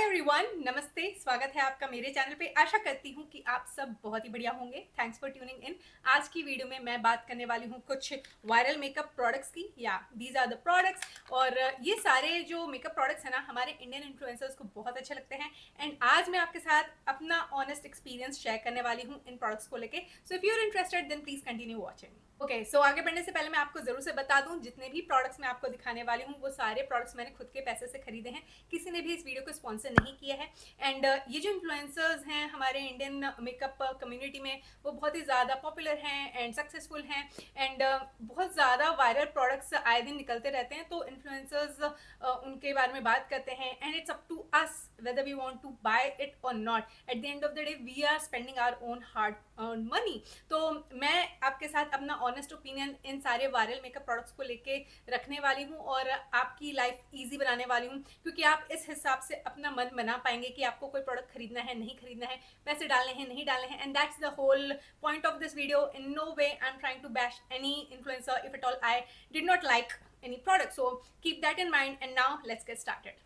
Everyone, नमस्ते। स्वागत है आपका मेरे चैनल पे। आशा करती हूँ कि आप सब बहुत ही बढ़िया होंगे। Thanks for tuning in. आज की वीडियो में मैं बात करने वाली हूँ कुछ वायरल मेकअप प्रोडक्ट्स की। या दीज आर द प्रोडक्ट्स। और ये सारे जो मेकअप प्रोडक्ट्स हैं ना, हमारे इंडियन इन्फ्लुएंसर्स को बहुत अच्छे लगते हैं। एंड आज मैं आपके साथ अपना ऑनेस्ट एक्सपीरियंस शेयर करने वाली हूँ इन प्रोडक्ट्स को लेके। So if you are interested then please continue watching. Okay, so आगे बढ़ने से पहले मैं आपको जरूर से बता दूं, जितने भी प्रोडक्ट्स मैं आपको दिखाने वाली हूँ वो सारे प्रोडक्ट्स मैंने खुद के पैसे से खरीदे हैं। किसी ने भी इस वीडियो को स्पॉन्सर नहीं किया है। एंड ये जो इन्फ्लुएंसर्स हैं हमारे इंडियन मेकअप कम्युनिटी में, वो बहुत ही ज़्यादा पॉपुलर हैं एंड सक्सेसफुल हैं। एंड बहुत ज़्यादा वायरल प्रोडक्ट्स आए दिन निकलते रहते हैं। तो इन्फ्लुएंसर्स उनके बारे में बात करते हैं and it's up to us whether we want to buy it or not. At the end of the day we are spending our own hard earned money. तो मैं आपके साथ अपना ऑनेस्ट ओपिनियन इन सारे वायरल मेकअप प्रोडक्ट्स को लेके रखने वाली हूँ और आपकी लाइफ इजी बनाने वाली हूँ, क्योंकि आप इस हिसाब से अपना मन बना पाएंगे कि आपको कोई प्रोडक्ट खरीदना है, नहीं खरीदना है, पैसे डालने हैं, नहीं डालने हैं। And that's the whole point of this video. In no way I am trying to bash any influencer if at all I did not like any product. So keep that in mind and now let's get started.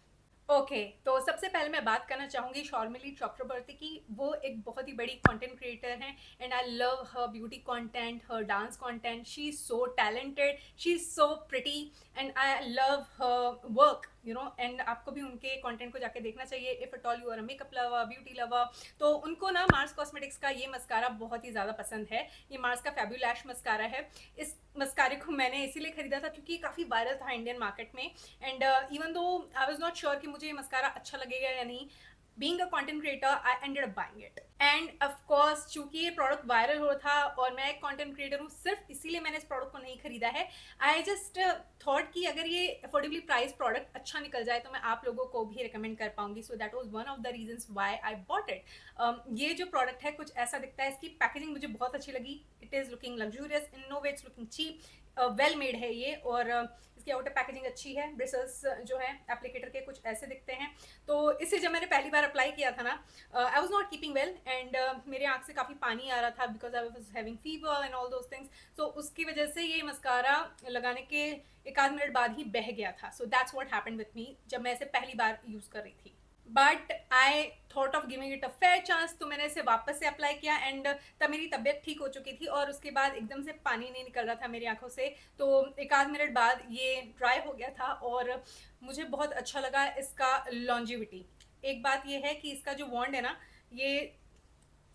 Okay, तो सबसे पहले मैं बात करना चाहूँगी शॉर्मिली चक्रवर्ती की। वो एक बहुत ही बड़ी कंटेंट क्रिएटर हैं and I love her beauty content, her dance content. She is so talented, she is so pretty and I love her work and आपको भी उनके कंटेंट को जाके देखना चाहिए if at all you are a makeup lover, beauty lover. तो उनको ना मार्स कॉस्मेटिक्स का ये मस्कारा बहुत ही ज़्यादा पसंद है. ये मार्स का फैब्यूलैश मस्कारा है. इस मस्कारे को मैंने इसीलिए खरीदा था क्योंकि काफ़ी वायरल था इंडियन मार्केट में. And even though I was not sure कि मुझे ये मस्कारा अच्छा लगेगा या नहीं, being a content creator I ended up buying it. and of course चूंकि ये प्रोडक्ट वायरल हो था और मैं एक कंटेंट क्रिएटर हूँ, सिर्फ इसीलिए मैंने इस प्रोडक्ट को नहीं खरीदा है. आई जस्ट थॉट कि अगर ये अफोर्डेबली प्राइस प्रोडक्ट अच्छा निकल जाए तो मैं आप लोगों को भी रिकमेंड कर पाऊंगी. सो that was one of the reasons why I bought it. ये जो प्रोडक्ट है कुछ ऐसा दिखता है. इसकी पैकेजिंग मुझे बहुत अच्छी लगी. It is looking luxurious, in no way it's looking cheap. Well made है ये. और इसकी आउटर पैकेजिंग अच्छी है. ब्रिसल्स जो है एप्लीकेटर के कुछ ऐसे दिखते हैं. तो इसे जब मैंने पहली बार अप्लाई किया था ना, I was not keeping well and मेरे आँख से काफ़ी पानी आ रहा था because I was having fever and all those things. So उसकी वजह से ये मस्कारा लगाने के एक आध मिनट बाद ही बह गया था. So that's what happened with me जब मैं इसे पहली बार यूज़ कर रही थी. But I thought of giving it a fair chance. तो मैंने इसे वापस से अप्लाई किया एंड तब मेरी तबीयत ठीक हो चुकी थी और उसके बाद एकदम से पानी नहीं निकल रहा था मेरी आंखों से. तो एक आध मिनट बाद ये ड्राई हो गया था और मुझे बहुत अच्छा लगा इसका लॉन्जिविटी. एक बात ये है कि इसका जो वॉन्ड है ना, ये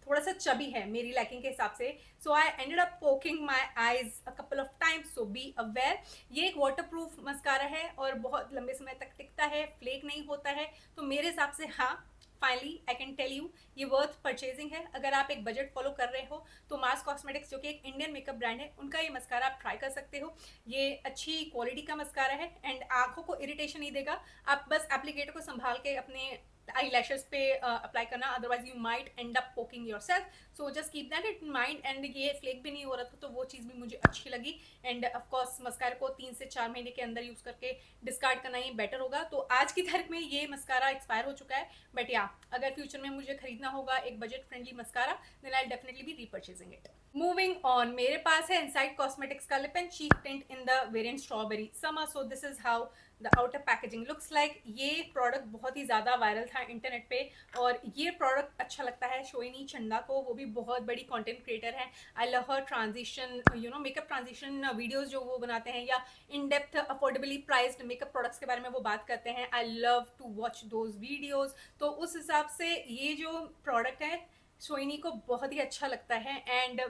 थोड़ा सा चबी है मेरी लाइकिंग के हिसाब से. So I ended up poking my eyes a couple of times. So be aware. ये एक वाटर प्रूफ मस्कारा है और बहुत लंबे समय तक टिकता है, फ्लेक नहीं होता है. तो मेरे हिसाब से हाँ, finally I can tell you ये वर्थ परचेजिंग है. अगर आप एक बजट फॉलो कर रहे हो तो मार्स कॉस्मेटिक्स जो कि एक इंडियन मेकअप ब्रांड है, उनका ये मस्कारा आप ट्राई कर सकते हो. ये अच्छी क्वालिटी का मस्कारा है एंड आंखों को इरिटेशन नहीं देगा. आप बस एप्लीकेटर को संभाल के अपने आई लैशेस पे अप्लाई करना, otherwise you might end up poking your self. So just keep that in mind. And ये फ्लेक भी नहीं हो रहा था तो वो चीज़ भी मुझे अच्छी लगी. एंड ऑफकोर्स मस्कारा को 3 से 4 महीने के अंदर यूज़ करके डिस्कार्ड करना ही बेटर होगा. तो आज की तारीख में ये मस्कारा एक्सपायर हो चुका है. बट या अगर फ्यूचर में मुझे खरीदना होगा एक budget friendly mascara, then I definitely be repurchasing it. Moving on, मेरे पास है इनसाइड कॉस्मेटिक्स का lip and cheek tint in the variant strawberry summer. So this is how the outer packaging looks like. ये product बहुत ही ज़्यादा viral था internet पे और ये प्रोडक्ट अच्छा लगता है शोइनी चंदा को. वो भी बहुत बड़ी कंटेंट क्रिएटर है. I love her transition makeup transition videos जो वो बनाते हैं या in depth affordably priced makeup products के बारे में वो बात करते हैं. I love to watch those videos. तो उस हिसाब से ये जो प्रोडक्ट है शोइनी को बहुत ही अच्छा लगता है एंड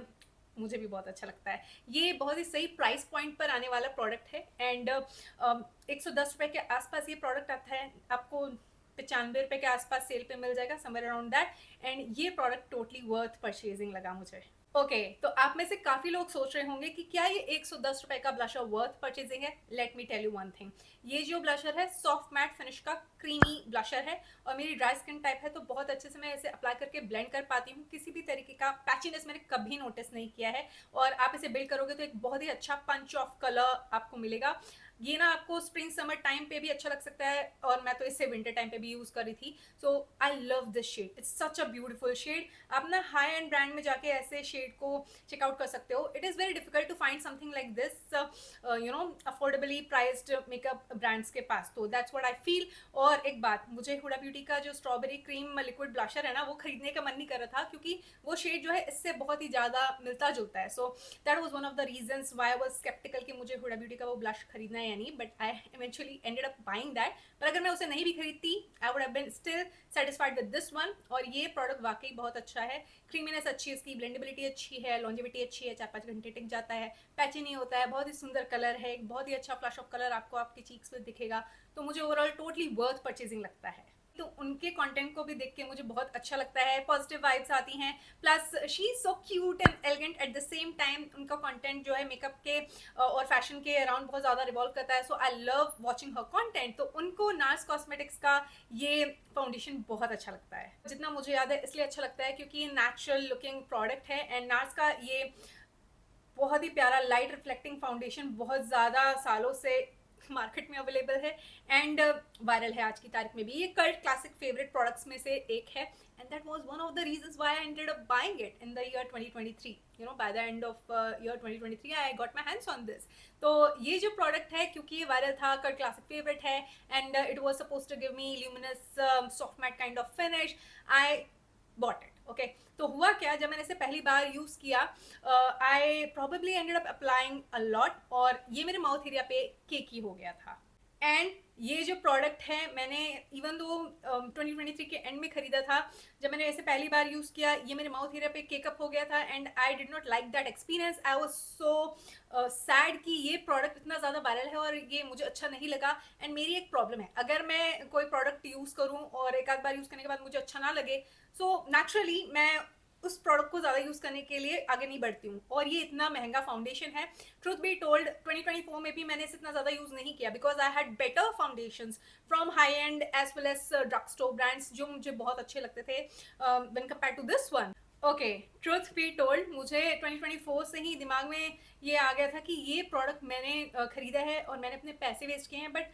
मुझे भी बहुत अच्छा लगता है. ये बहुत ही सही प्राइस पॉइंट पर आने वाला प्रोडक्ट है एंड 110 रुपये के आसपास ये प्रोडक्ट आता है. आपको 95 रुपये के आसपास सेल पे मिल जाएगा, समवेयर अराउंड दैट. एंड ये प्रोडक्ट टोटली वर्थ परचेजिंग लगा मुझे. ओके, तो आप में से काफ़ी लोग सोच रहे होंगे कि क्या ये 110 रुपये का ब्लशर वर्थ परचेजिंग है. Let me tell you one thing. ये जो ब्लशर है सॉफ्ट मैट फिनिश का क्रीमी ब्लशर है और मेरी ड्राई स्किन टाइप है तो बहुत अच्छे से मैं इसे अप्लाई करके ब्लेंड कर पाती हूँ. किसी भी तरीके का पैचीनेस मैंने कभी नोटिस नहीं किया है और आप इसे बिल्ड करोगे तो एक बहुत ही अच्छा पंच ऑफ कलर आपको मिलेगा. ये ना आपको स्प्रिंग समर टाइम पे भी अच्छा लग सकता है, और मैं तो इसे विंटर टाइम पे भी यूज कर रही थी. So I love this shade, it's such a beautiful shade. आप ना हाई एंड ब्रांड में जाके ऐसे शेड को चेकआउट कर सकते हो. It is very difficult to find something like this affordably priced makeup brands के पास. तो दैट्स व्हाट आई फील. और एक बात, मुझे हुडा ब्यूटी का जो स्ट्रॉबेरी क्रीम लिक्विड ब्लशर है ना, वो खरीदने का मन नहीं कर रहा था, क्योंकि वो शेड जो है इससे बहुत ही ज़्यादा मिलता जुलता है. So that was one of the reasons why I was sceptical कि मुझे हुडा ब्यूटी का वो ब्लश खरीदना है या नहीं. But I eventually ended up buying that. पर अगर मैं उसे नहीं भी खरीदती, I would have been still satisfied with this one. और ये प्रोडक्ट वाकई बहुत अच्छा है. क्रीमीनेस अच्छी है, इसकी ब्लेंडेबिलिटी अच्छी है, लॉन्जेविटी अच्छी है, 4-5 घंटे टिक जाता है, पैची नहीं होता है, बहुत ही सुंदर कलर है, एक बहुत ही अच्छा फ्लैश ऑफ कलर आपको आपके चीक्स पे दिखेगा. तो मुझे ओवरऑल टोटली वर्थ परचेजिंग लगता है. तो उनके कंटेंट को भी देख के मुझे बहुत अच्छा लगता है, पॉजिटिव वाइब्स आती हैं. Plus she is so cute and elegant at the same time. उनका कंटेंट जो है मेकअप के और फैशन के अराउंड बहुत ज़्यादा रिवॉल्व करता है. So I love watching her content. तो उनको नार्स कॉस्मेटिक्स का ये फाउंडेशन बहुत अच्छा लगता है. जितना मुझे याद है इसलिए अच्छा लगता है क्योंकि ये नेचुरल लुकिंग प्रोडक्ट है. एंड नार्स का ये बहुत ही प्यारा लाइट रिफ्लेक्टिंग फाउंडेशन बहुत ज़्यादा सालों से मार्केट में अवेलेबल है एंड वायरल है आज की तारीख में भी. ये कल्ट क्लासिक फेवरेट प्रोडक्ट्स में से एक है. And that was one of the reasons why I ended up buying it in the year 2023. You know, by the end of year 2023 I got my hands on this. तो ये जो product है, क्योंकि ये वायरल था, cult classic favourite है, and it was suppose to give me luminous soft matte kind of finish, I bought it. Okay, तो हुआ क्या, जब मैंने इसे पहली बार यूज किया, I probably ended up applying a lot, और ये मेरे माउथ एरिया पे केकी हो गया था. एंड ये जो प्रोडक्ट है, मैंने इवन दो 2023 के एंड में खरीदा था, जब मैंने इसे पहली बार यूज किया, ये मेरे माउथ एरिया पे केकअप हो गया था. And I did not like that experience. I was so sad कि ये प्रोडक्ट इतना ज़्यादा वायरल है और ये मुझे अच्छा नहीं लगा. एंड मेरी एक प्रॉब्लम है, अगर मैं कोई प्रोडक्ट यूज़ करूँ और एक आध बार यूज़ करने के बाद मुझे अच्छा ना लगे, सो नेचुरली मैं उस प्रोडक्ट को ज़्यादा यूज़ करने के लिए आगे नहीं बढ़ती हूँ. और ये इतना महंगा फाउंडेशन है. ट्रूथ बी टोल्ड, 2024 में भी मैंने इसे इतना ज़्यादा यूज़ नहीं किया, because I had better foundations from high end as well as drugstore brands, जो मुझे बहुत अच्छे लगते थे when compare to this one. Okay, truth be told, मुझे 2024 से ही दिमाग में ये आ गया था कि ये प्रोडक्ट मैंने खरीदा है और मैंने अपने पैसे वेस्ट किए हैं, but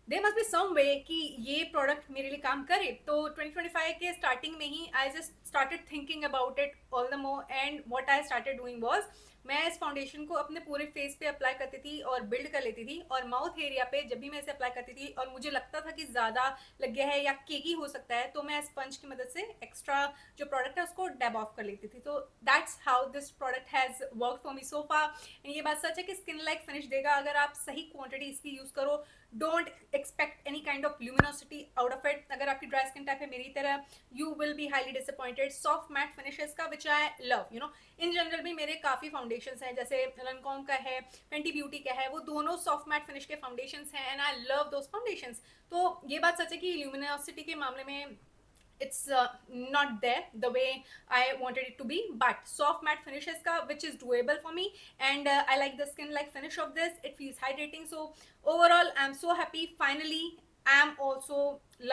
they must be some way कि ये प्रोडक्ट मेरे लिए काम करे. तो 2025 के स्टार्टिंग में ही I just started thinking about it all the more. And what I started doing was, मैं इस फाउंडेशन को अपने पूरे फेस पे अप्लाई करती थी और बिल्ड कर लेती थी, और माउथ एरिया पे जब भी मैं इसे अप्लाई करती थी और मुझे लगता था कि ज़्यादा लग गया है या केकी हो सकता है, तो मैं स्पंज की मदद से एक्स्ट्रा जो प्रोडक्ट है उसको डैब ऑफ कर लेती थी. तो that's how this product has work for me so far. And ये बात सच है कि स्किन लाइक फिनिश देगा अगर आप सही क्वांटिटी इसकी यूज़ करो. Don't expect any kind of luminosity out of it. अगर आपकी ड्राई स्किन टाइप है मेरी तरह, you will be highly disappointed. Soft matte finishes का which I love. You know, in general भी मेरे काफ़ी फाउंडेशंस हैं, जैसे लनकॉम का है, फेंटी ब्यूटी का है, वो दोनों सॉफ्ट मैट फिनिश के फाउंडेशंस हैं and I love those foundations. तो ये बात सच है कि ल्यूमिनोसिटी के मामले में it's not there the way I wanted it to be, but soft matte finishes ka which is doable for me. And I like the skin like finish of this. It feels hydrating. So overall I'm so happy. Finally I am also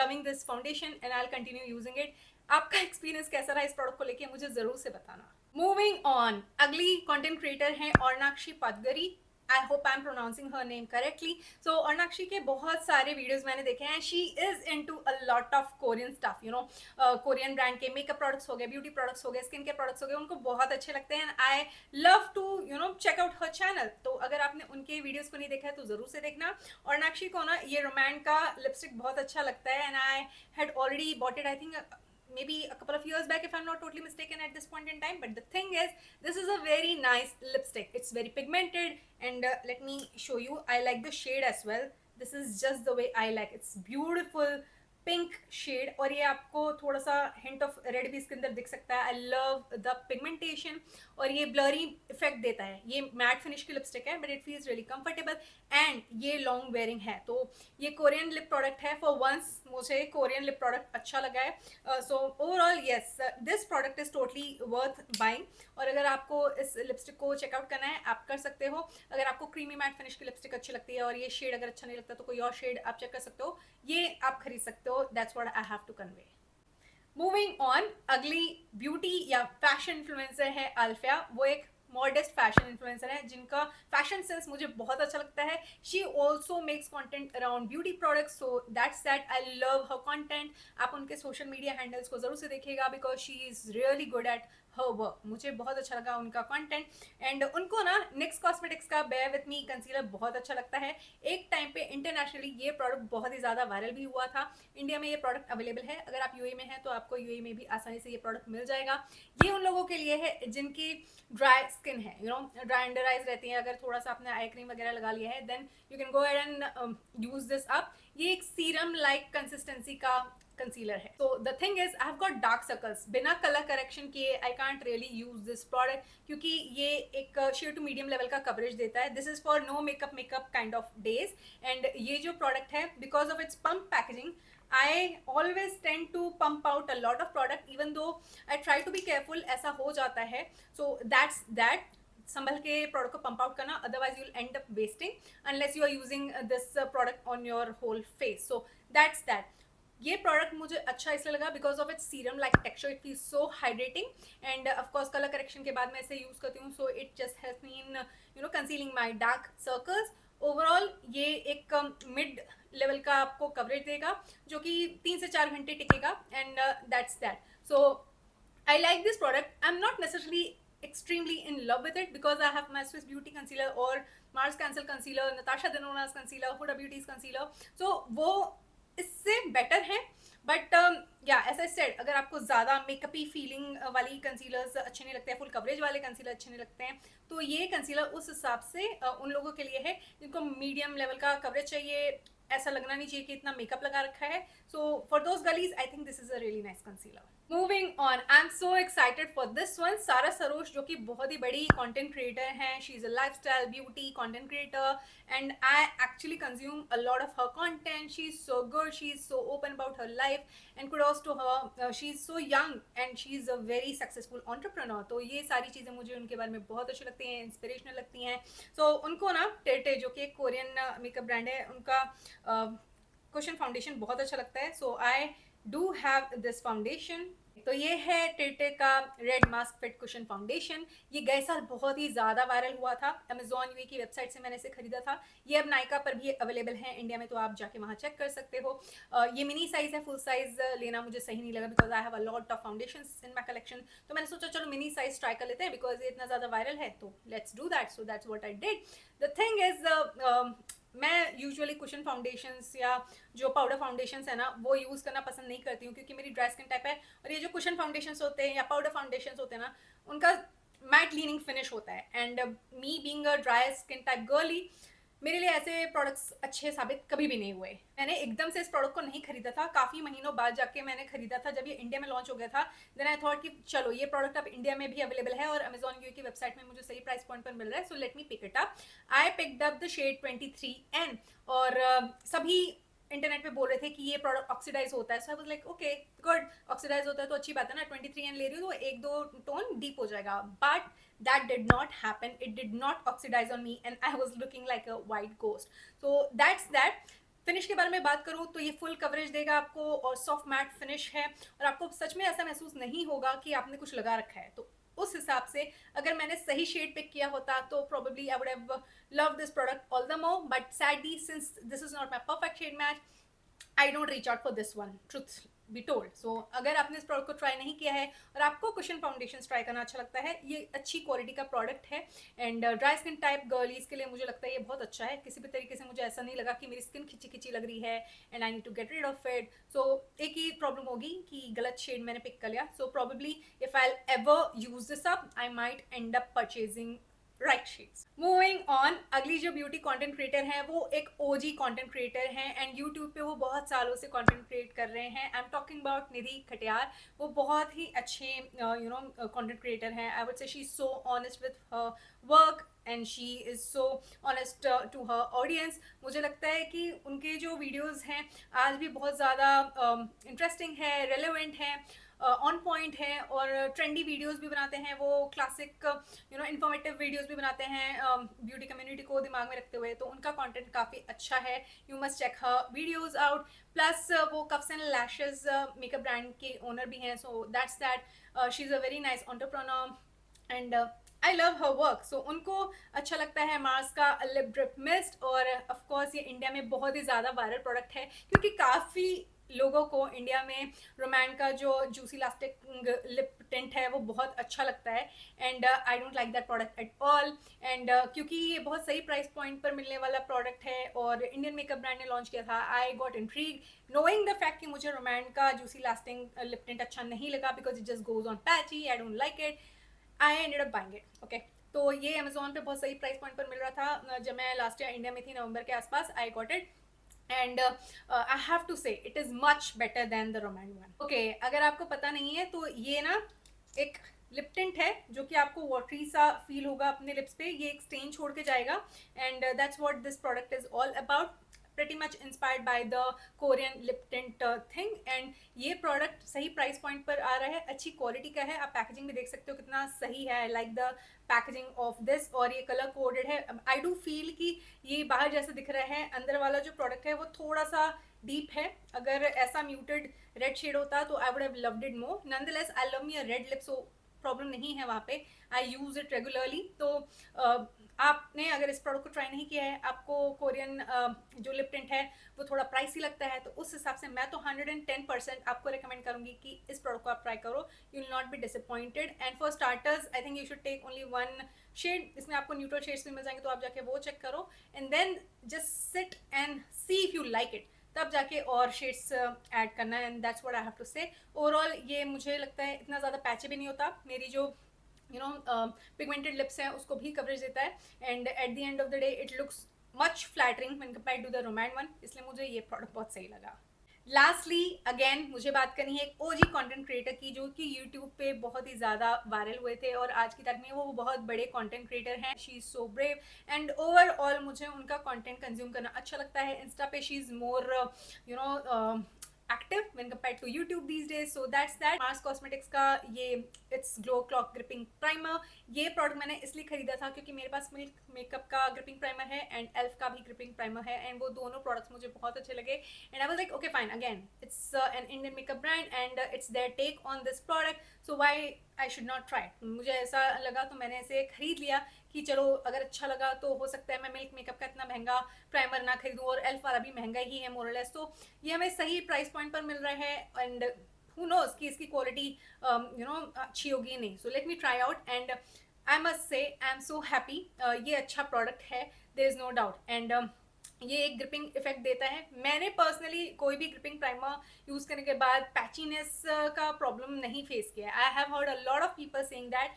loving this foundation and I'll continue using it. आपका experience कैसा रहा इस product को लेके मुझे जरूर से बताना. मूविंग ऑन, अगली कंटेंट क्रिएटर हैं Arnakshi Padgari. I hope I am pronouncing her name correctly. So Arnakshi के बहुत सारे वीडियोस मैंने देखे हैं. She is into a lot of Korean stuff. You know, Korean brand के मेकअप प्रोडक्ट्स हो गए, ब्यूटी प्रोडक्ट्स हो गए, स्किन केयर प्रोडक्ट्स हो गए, उनको बहुत अच्छे लगते हैं. I love to you know check out her channel. तो अगर आपने उनके वीडियोस को नहीं देखा है तो जरूर से देखना. अर्नाक्षी को ना ये रोमैन का लिपस्टिक बहुत अच्छा लगता है and I had already bought it, I think maybe a couple of years back if I'm not totally mistaken at this point in time. But the thing is, this is a very nice lipstick. It's very pigmented and let me show you. I like the shade as well. This is just the way I like. It's beautiful pink shade और ये आपको थोड़ा सा hint of red भी इसके अंदर दिख सकता है. आई लव द पिगमेंटेशन और ये ब्लरी इफेक्ट देता है. ये मैट फिनिश की लिपस्टिक है but it feels really comfortable and ये लॉन्ग वेयरिंग है. तो ये कोरियन लिप प्रोडक्ट है. फॉर वंस मुझे कोरियन लिप प्रोडक्ट अच्छा लगा है. So overall yes, this product is totally worth buying. और अगर आपको इस लिपस्टिक को चेकआउट करना है आप कर सकते हो. अगर आपको क्रीमी मैट फिनिश की लिपस्टिक अच्छी लगती है और ये शेड अगर अच्छा नहीं लगता तो कोई और शेड आप चेक कर सकते हो. ये आप खरीद सकते हो. That's what I have to convey. Moving on, अगली ब्यूटी या फैशन इन्फ्लुएंसर है अल्फिया. वो एक मॉडेस्ट फैशन इन्फ्लुएंसर है जिनका फैशन सेंस मुझे बहुत अच्छा लगता है. She also makes content around beauty products, so that's that I love her content. आप उनके सोशल मीडिया हैंडल्स को जरूर से देखिएगा because she is really good at her work. मुझे बहुत अच्छा लगा उनका कंटेंट. एंड उनको ना निक्स कॉस्मेटिक्स का बेयर विथ मी कंसीलर बहुत अच्छा लगता है. एक टाइम पे इंटरनेशनली ये प्रोडक्ट बहुत ही ज़्यादा वायरल भी हुआ था. इंडिया में ये प्रोडक्ट अवेलेबल है. अगर आप यूएई में हैं तो आपको यूएई में भी आसानी से ये प्रोडक्ट मिल जाएगा. ये उन लोगों के लिए है जिनकी ड्राई स्किन है, ड्राई अंडर आइज रहती है. अगर थोड़ा सा आपने आई क्रीम वगैरह लगा लिया है then you can go ahead and use this up. ये एक सीरम लाइक कंसिस्टेंसी का कंसीलर है. तो the thing is I have got dark circles. बिना कलर करेक्शन किए I can't really use this product क्योंकि ये एक शेयर टू मीडियम लेवल का कवरेज देता है. This is for no makeup kind of days. And ये जो प्रोडक्ट है because of its pump packaging I always tend to pump out a lot of product even though I try to be careful. ऐसा हो जाता है. So that's that. संभल के product को pump out करना, otherwise you will end up wasting unless you are using this product on your whole face. So that's that. ये product मुझे अच्छा इसलिए लगा because of its serum like texture. It feels so hydrating and of course colour correction के बाद मैं इसे use करती हूँ. So it just help me in concealing my dark circles. Overall ये एक मिड लेवल का आपको कवरेज देगा जो कि 3 से 4 घंटे टिकेगा. And that's that. So I like this product. I am not necessarily extremely in love with it because I have my Swiss Beauty concealer or Mars Cancel concealer, Natasha Denona's concealer, Huda Beauty's concealer. So वो इससे better है. But या as I said, अगर आपको ज़्यादा मेकअपी feeling वाली concealers अच्छे नहीं लगते हैं, फुल कवरेज वाले कंसीलर अच्छे नहीं लगते हैं, तो ये कंसीलर उस हिसाब से उन लोगों के लिए है जिनको मीडियम लेवल का कवरेज चाहिए. ऐसा लगना नहीं चाहिए कि इतना मेकअप लगा रखा है. So for those girlies I think this is a really nice concealer. Moving on, I am so excited for this one. Sara Saroj जो कि बहुत ही बड़ी कंटेंट क्रिएटर हैं. She is a lifestyle beauty content creator and I actually consume a lot of her content. She is so good, she is so open about her life and kudos to her. She is so young and she is a very successful entrepreneur. तो ये सारी चीज़ें मुझे उनके बारे में बहुत अच्छी लगती हैं, इंस्पिरेशनल लगती हैं. सो उनको ना टेटे जो कि एक कोरियन मेकअप ब्रांड है, उनका कुशन फाउंडेशन बहुत अच्छा लगता है. So I do have this foundation. तो ये है टेटे का red mask fit cushion foundation. ये गए साल बहुत ही ज़्यादा वायरल हुआ था. अमेजॉन यूए की वेबसाइट से मैंने इसे खरीदा था. ये अब नायका पर भी अवेलेबल है इंडिया में, तो आप जाके वहाँ चेक कर सकते हो. ये मिनी साइज़ है, फुल साइज़ लेना मुझे सही नहीं लगा because I have a lot of foundations in my collection. तो मैंने सोचा चलो मिनी साइज़ ट्राई कर लेते हैं बिकॉज ये इतना ज़्यादा वायरल है, तो let's do that. So that's what I did. The thing is मैं यूजुअली कुशन फाउंडेशंस या जो पाउडर फाउंडेशंस है ना वो यूज़ करना पसंद नहीं करती हूँ क्योंकि मेरी ड्राई स्किन टाइप है. और ये जो कुशन फाउंडेशंस होते हैं या पाउडर फाउंडेशंस होते हैं ना, उनका मैट लीनिंग फिनिश होता है. And me being a dry skin type girly, मेरे लिए ऐसे प्रोडक्ट्स अच्छे साबित कभी भी नहीं हुए. मैंने एकदम से इस प्रोडक्ट को नहीं खरीदा था, काफ़ी महीनों बाद जाके मैंने खरीदा था जब ये इंडिया में लॉन्च हो गया था. देन आई थॉट कि चलो ये प्रोडक्ट अब इंडिया में भी अवेलेबल है और अमेजॉन यूए की वेबसाइट में मुझे सही प्राइस पॉइंट पर मिल रहा है. So let me pick it up. I picked up the shade 23N और सभी इंटरनेट पे बोल रहे थे कि ये प्रोडक्ट ऑक्सीडाइज होता है. So I was like okay good, oxidize होता है तो अच्छी बात है ना. 23N ले रही हूँ तो 1-2 टोन डीप हो जाएगा. But that did not happen. It did not oxidize on me and I was looking like a white ghost. So that's that. Finish के बारे में बात करूँ तो ये फुल कवरेज देगा आपको और सॉफ्ट मैट फिनिश है और आपको सच में ऐसा महसूस नहीं होगा कि आपने कुछ लगा रखा है. तो उस हिसाब से अगर मैंने सही शेड पिक किया होता तो probably I would have loved this product all the more. But sadly, since this is not my perfect shade match, I don't reach out for this one, truth be told. So अगर आपने इस product को try नहीं किया है और आपको cushion foundation try करना अच्छा लगता है, ये अच्छी क्वालिटी का प्रोडक्ट है. एंड ड्राई स्किन टाइप गर्लीज के लिए मुझे लगता है ये बहुत अच्छा है. किसी भी तरीके से मुझे ऐसा नहीं लगा कि मेरी स्किन खिंची खिंची लग रही है and I need to get rid of it. So एक ही प्रॉब्लम होगी कि गलत शेड मैंने पिक कर लिया. So probably if I ever use this up I might end up purchasing right shades. Moving on, अगली जो ब्यूटी कंटेंट क्रिएटर हैं वो एक ओजी कंटेंट क्रिएटर हैं एंड यूट्यूब पे वो बहुत सालों से कंटेंट क्रिएट कर रहे हैं. I am talking about Nidhi Khatiyar. वो बहुत ही अच्छे कंटेंट क्रिएटर हैं. I would say she is so honest with her work and she is so honest to her audience. मुझे लगता है कि उनके जो वीडियोज़ हैं आज भी बहुत ज़्यादा इंटरेस्टिंग है, रेलेवेंट हैं, ऑन पॉइंट है और ट्रेंडी वीडियोस भी बनाते हैं. वो क्लासिक इंफॉर्मेटिव वीडियोस भी बनाते हैं ब्यूटी कम्युनिटी को दिमाग में रखते हुए. तो उनका कंटेंट काफ़ी अच्छा है. You must check her videos out. Plus वो cuffs and lashes makeup brand के ओनर भी हैं. So that's that. She is a very nice entrepreneur and I love her work. So उनको अच्छा लगता है मार्स का लिप ड्रिप मिस्ट, और ऑफ कोर्स ये इंडिया में बहुत ही ज़्यादा वायरल प्रोडक्ट है क्योंकि काफ़ी लोगों को इंडिया में रोमैन का जो जूसी इलास्टिक लिप टिंट है वो बहुत अच्छा लगता है, and I don't like that product at all. And क्योंकि ये बहुत सही प्राइस पॉइंट पर मिलने वाला प्रोडक्ट है और इंडियन मेकअप ब्रांड ने लॉन्च किया था, I got intrigue knowing the fact कि मुझे रोमैन का जूसी लास्टिंग लिप टिंट अच्छा नहीं लगा because it just goes on patchy, I don't like it, I ended up buying it. Okay, तो ये अमेजोन पे बहुत सही प्राइस पॉइंट पर मिल रहा था जब मैं लास्ट ईयर इंडिया में थी, नवंबर के आसपास। I got it and I have to say it is much better than the Romand one. Okay, अगर आपको पता नहीं है तो ये ना एक लिप टिंट है जो कि आपको वाटरी सा फील होगा अपने लिप्स पे, ये एक स्टेन छोड़ के जाएगा, and that's what this product is all about, pretty much inspired by the Korean lip tint thing। and ये प्रोडक्ट सही प्राइस पॉइंट पर आ रहा है, अच्छी क्वालिटी का है, आप पैकेजिंग में देख सकते हो कितना सही है, like the packaging of this, और ये कलर कोडेड है। आई डू फील कि ये बाहर जैसे दिख रहा है, अंदर वाला जो प्रोडक्ट है वो थोड़ा सा डीप है, अगर ऐसा म्यूटेड रेड शेड होता तो आई would have loved it more. Nonetheless I love me a red lip, so problem नहीं है वहाँ पे, आई यूज इट रेगुलरली। तो आपने अगर इस प्रोडक्ट को ट्राई नहीं किया है, आपको कोरियन जो लिप टिंट है वो थोड़ा प्राइसी लगता है, तो उस हिसाब से मैं तो 110% आपको रिकमेंड करूंगी कि इस प्रोडक्ट को आप ट्राई करो, you will not be disappointed. And for starters I think you should take only one shade, इसमें आपको न्यूट्रल शेड्स भी मिल जाएंगे, तो आप जाके वो चेक करो and then just sit and see if you like it, तब जाके और शेड्स ऐड करना है, and that's what I have to say. Overall ये मुझे लगता है इतना ज़्यादा पैचे भी नहीं होता, मेरी जो पिगमेंटेड लिप्स हैं उसको भी कवरेज देता है, and at the end of the day it looks much flattering when compared to the Romand one, इसलिए मुझे ये प्रोडक्ट बहुत सही लगा। लास्टली अगेन मुझे बात करनी है एक ओजी कंटेंट क्रिएटर की जो कि यूट्यूब पे बहुत ही ज़्यादा वायरल हुए थे और आज की तारीख में वो बहुत बड़े कंटेंट क्रिएटर हैं। She is so brave and overall मुझे उनका कंटेंट कंज्यूम करना अच्छा लगता है। इंस्टा पे she is more active when compared to YouTube these days, so that's that। Mars cosmetics का ये it's glow clock gripping primer, ये प्रोडक्ट मैंने इसलिए खरीदा था क्योंकि मेरे पास मिल्क मेकअप का ग्रिपिंग प्राइमर है एंड एल्फ का भी ग्रिपिंग प्राइमर है, एंड वो दोनों प्रोडक्ट्स मुझे बहुत अच्छे लगे, and I was like okay fine, again it's an Indian makeup brand and it's their take on this product, so why I should not try. मुझे ऐसा लगा तो मैंने इसे खरीद लिया कि चलो अगर अच्छा लगा तो हो सकता है मैं मिल्क मेकअप का इतना महंगा प्राइमर ना खरीदूँ, और एल्फ वाला भी महंगा ही है मोरलेस, तो ये हमें सही प्राइस पॉइंट पर मिल रहा है, एंड हु नोज कि इसकी क्वालिटी अच्छी होगी नहीं। So let me try out and I must say I am so happy, ये अच्छा प्रोडक्ट है, there is no doubt, and ये एक ग्रिपिंग इफेक्ट देता है। मैंने पर्सनली कोई भी ग्रिपिंग प्राइमर यूज करने के बाद पैचीनेस का प्रॉब्लम नहीं फेस किया। I have heard a lot of people saying that,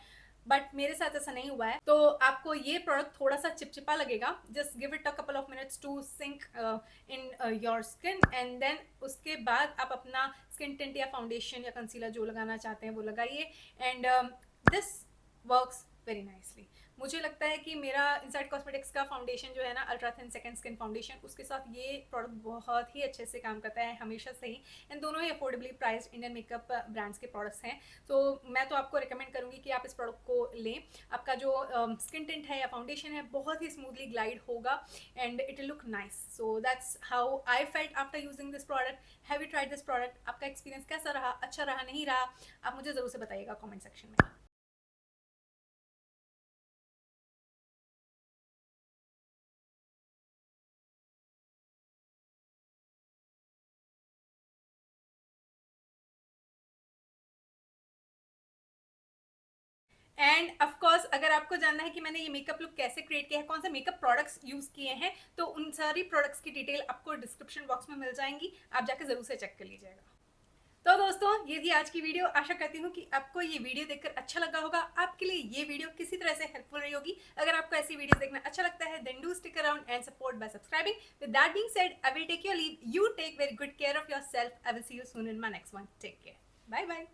but मेरे साथ ऐसा नहीं हुआ है। तो आपको ये प्रोडक्ट थोड़ा सा चिपचिपा लगेगा, just give it a couple of minutes to sink in your skin, and then उसके बाद आप अपना स्किन टिंट या फाउंडेशन या कंसीलर जो लगाना चाहते हैं वो लगाइए, and this works very nicely. मुझे लगता है कि मेरा इनसाइड कॉस्मेटिक्स का फाउंडेशन जो है ना, ultra thin second skin foundation, उसके साथ ये प्रोडक्ट बहुत ही अच्छे से काम करता है हमेशा से ही, एंड दोनों ही अफोर्डेबली प्राइस्ड इंडियन मेकअप ब्रांड्स के प्रोडक्ट्स हैं। तो मैं तो आपको रिकमेंड करूंगी कि आप इस प्रोडक्ट को लें। आपका जो स्किन टिंट है या फाउंडेशन है बहुत ही स्मूथली ग्लाइड होगा and it will look nice. So that's how I felt after using this product. Have you tried this product? आपका एक्सपीरियंस कैसा रहा? अच्छा रहा, नहीं रहा? आप मुझे ज़रूर से बताइएगा कॉमेंट सेक्शन में। एंड ऑफकोर्स अगर आपको जानना है कि मैंने ये मेकअप लुक कैसे क्रिएट किया है, कौन से मेकअप प्रोडक्ट्स यूज किए हैं, तो उन सारी प्रोडक्ट्स की डिटेल आपको डिस्क्रिप्शन बॉक्स में मिल जाएंगी, आप जाकर जरूर से चेक कर लीजिएगा। तो दोस्तों ये थी आज की वीडियो। आशा करती हूँ कि आपको ये वीडियो देखकर अच्छा लगा होगा, आपके लिए ये वीडियो किसी तरह से हेल्पफुल रही होगी। अगर आपको ऐसी वीडियोस देखना अच्छा लगता है then do stick around and support by subscribing. With that being said I will take your leave, you take very good care of yourself. I will see you soon in my next one. Take care, bye bye.